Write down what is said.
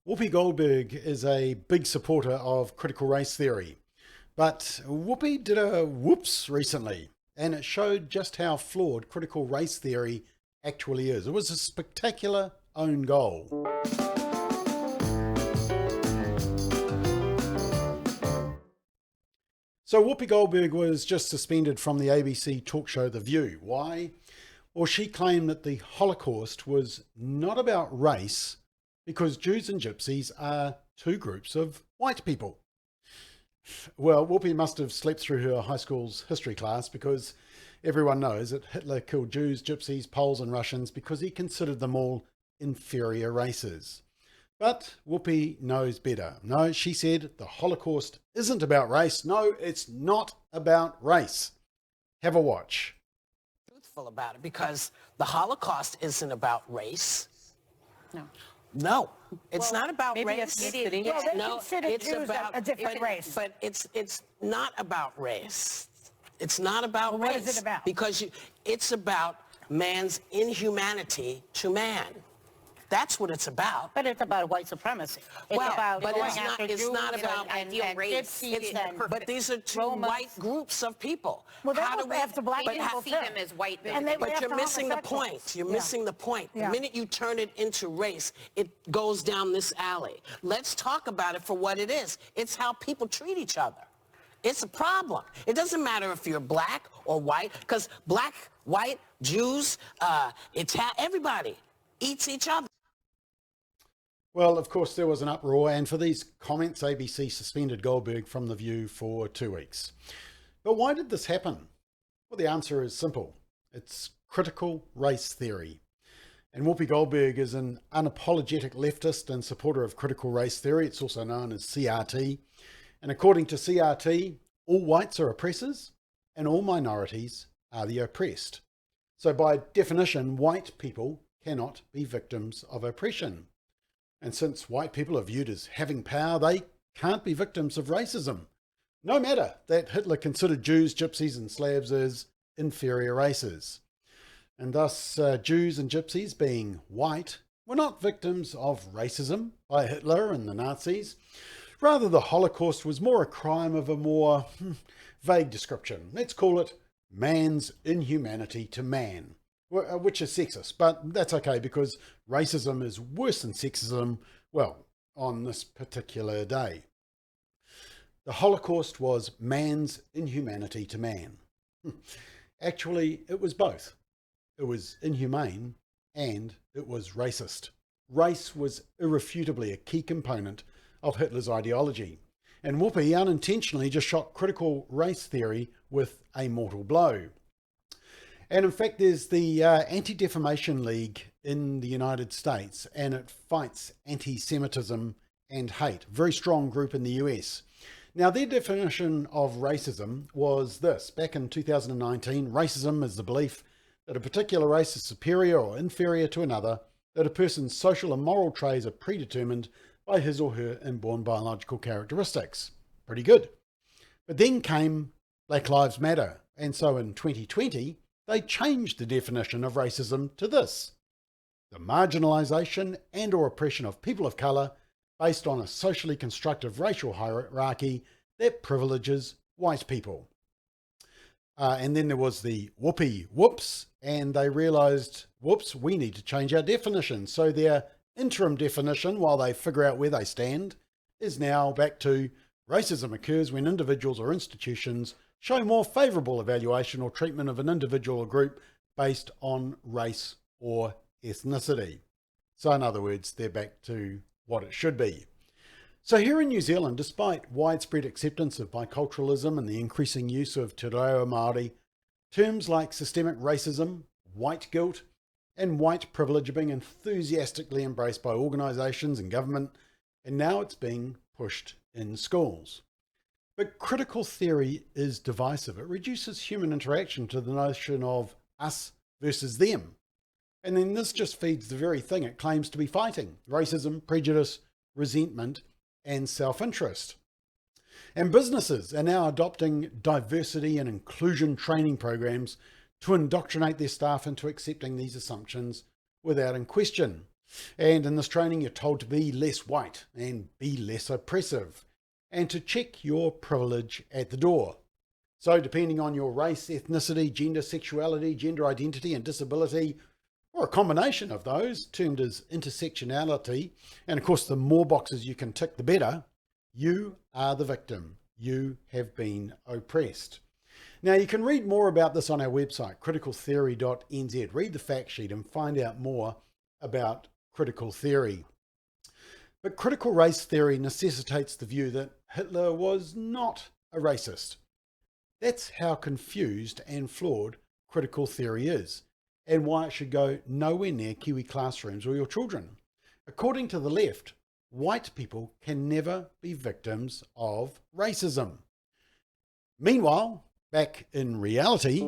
Whoopi Goldberg is a big supporter of critical race theory, but Whoopi did a whoops recently, and it showed just how flawed critical race theory actually is. It was a spectacular own goal. So Whoopi Goldberg was just suspended from the ABC talk show The View. Why? Well, she claimed that the Holocaust was not about race, because Jews and Gypsies are two groups of white people. Well, Whoopi must have slept through her high school's history class, because everyone knows that Hitler killed Jews, Gypsies, Poles and Russians because he considered them all inferior races. But Whoopi knows better. No, she said the Holocaust isn't about race. No, it's not about race. Have a watch. Truthful about it, because the Holocaust isn't about race. No, It's not about race. It's about a different race. But it's not about race. It's not about race. What is it about? Because it's about man's inhumanity to man. That's what it's about. But it's about white supremacy. It's about but going it's after not. It's Jews not about and race. Gypsies and But these are two Romans. white groups of people. Well, they don't have to black but people see them as white people. But you're missing the point. You're missing the point. The minute you turn it into race, it goes down this alley. Let's talk about it for what it is. It's how people treat each other. It's a problem. It doesn't matter if you're black or white, because black, white, Jews, everybody eats each other. Well, of course, there was an uproar, and for these comments, ABC suspended Goldberg from The View for 2 weeks. But why did this happen? Well, the answer is simple. It's critical race theory. And Whoopi Goldberg is an unapologetic leftist and supporter of critical race theory. It's also known as CRT. And according to CRT, all whites are oppressors and all minorities are the oppressed. So by definition, white people cannot be victims of oppression. And since white people are viewed as having power, they can't be victims of racism, no matter that Hitler considered Jews, Gypsies and Slavs as inferior races. And thus, Jews and Gypsies, being white, were not victims of racism by Hitler and the Nazis. Rather, the Holocaust was more a crime of a more vague description. Let's call it man's inhumanity to man, which is sexist, but that's okay because racism is worse than sexism, well, on this particular day. The Holocaust was man's inhumanity to man. Actually, it was both. It was inhumane and it was racist. Race was irrefutably a key component of Hitler's ideology, and Whoopi unintentionally just shot critical race theory with a mortal blow. And in fact, there's the Anti-Defamation League in the United States, and it fights anti-Semitism and hate. Very strong group in the US. Now, their definition of racism was this. Back in 2019, racism is the belief that a particular race is superior or inferior to another, that a person's social and moral traits are predetermined by his or her inborn biological characteristics. Pretty good. But then came Black Lives Matter, and so in 2020, they changed the definition of racism to this: the marginalisation and or oppression of people of colour based on a socially constructive racial hierarchy that privileges white people. And then there was the Whoopi whoops, and they realised, whoops, we need to change our definition. So their interim definition, while they figure out where they stand, is now back to racism occurs when individuals or institutions show more favourable evaluation or treatment of an individual or group based on race or ethnicity. So in other words, they're back to what it should be. So here in New Zealand, despite widespread acceptance of biculturalism and the increasing use of te reo Māori, terms like systemic racism, white guilt, and white privilege are being enthusiastically embraced by organisations and government, and now it's being pushed in schools. But critical theory is divisive. It reduces human interaction to the notion of us versus them. And then this just feeds the very thing it claims to be fighting: racism, prejudice, resentment, and self-interest. And businesses are now adopting diversity and inclusion training programs to indoctrinate their staff into accepting these assumptions without in question. And in this training, you're told to be less white and be less oppressive, and to check your privilege at the door. So depending on your race, ethnicity, gender, sexuality, gender identity, and disability, or a combination of those, termed as intersectionality, and of course the more boxes you can tick, the better, you are the victim. You have been oppressed. Now, you can read more about this on our website, criticaltheory.nz. Read the fact sheet and find out more about critical theory. But critical race theory necessitates the view that Hitler was not a racist. That's how confused and flawed critical theory is, and why it should go nowhere near Kiwi classrooms or your children. According to the left, white people can never be victims of racism. Meanwhile, back in reality,